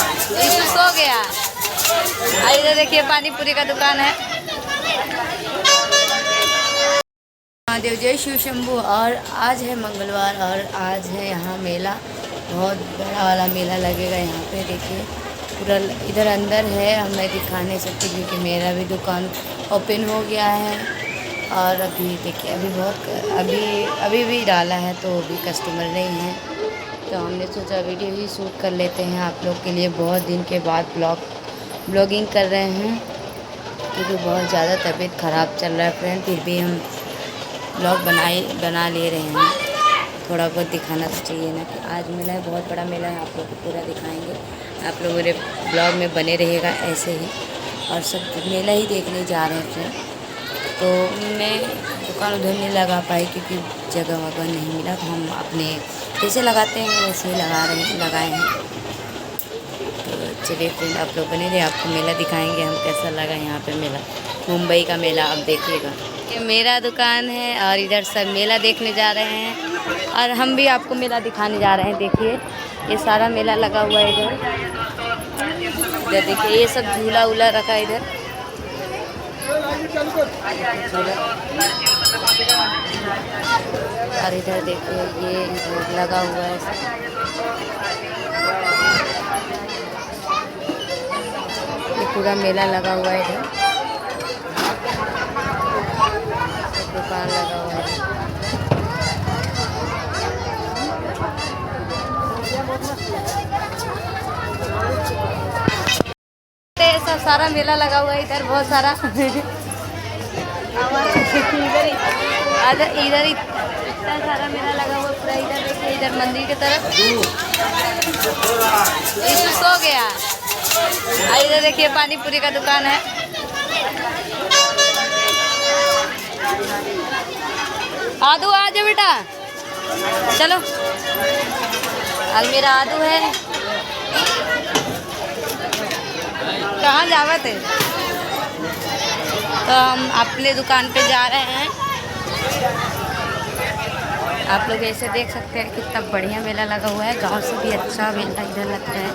इसमें सो गया। इधर देखिए पानी पूरी का दुकान है। महादेव जय शिव शंभू। और आज है मंगलवार और आज है यहाँ मेला, बहुत बड़ा वाला मेला लगेगा यहाँ पे। देखिए पूरा इधर अंदर है, हम मैं दिखा नहीं सकती क्योंकि मेरा भी दुकान ओपन हो गया है। और अभी देखिए अभी भी डाला है तो अभी कस्टमर नहीं है, तो हमने सोचा वीडियो ही शूट कर लेते हैं आप लोग के लिए। बहुत दिन के बाद ब्लॉगिंग कर रहे हैं क्योंकि बहुत ज़्यादा तबीयत ख़राब चल रहा है फ्रेंड, फिर भी हम ब्लॉग बना ले रहे हैं। थोड़ा बहुत दिखाना तो चाहिए ना कि आज मेला है, बहुत बड़ा मेला है, आप लोग को पूरा दिखाएंगे। आप लोग मेरे ब्लॉग में बने रहिएगा ऐसे ही। और सब मेला ही देखने जा रहे हैं फ्रेंड, तो मैं दुकान उधर नहीं लगा पाई क्योंकि जगह वगह नहीं मिला, तो हम अपने जैसे लगाते हैं वैसे ही लगाए हैं। तो चलिए फ्रेंड आप लोग बने रहे, आपको मेला दिखाएंगे हम कैसा लगा यहाँ पे मेला, मुंबई का मेला आप देखिएगा। ये मेरा दुकान है और इधर सब मेला देखने जा रहे हैं और हम भी आपको मेला दिखाने जा रहे हैं। देखिए ये सारा मेला लगा हुआ है इधर देखिए, ये सब झूला उला रखा है इधर। और इधर देखिए ये लगा हुआ है सब। ये पूरा मेला लगा हुआ है इधर, दुकान लगा हुआ है। सब सारा मेला लगा हुआ है इधर, बहुत सारा इधर इतना सारा मेला लगा हुआ पूरा। इधर देखिए, इधर मंदिर की तरफ इसमें सो गया। इधर देखिए पानी पूरी का दुकान है। आदू आ जाओ बेटा, चलो। अलमीरा आदू है, कहाँ जावत है। तो हम अपने दुकान पे जा रहे हैं। आप लोग ऐसे देख सकते हैं कितना बढ़िया मेला लगा हुआ है, गांव से भी अच्छा मेला इधर लगता है।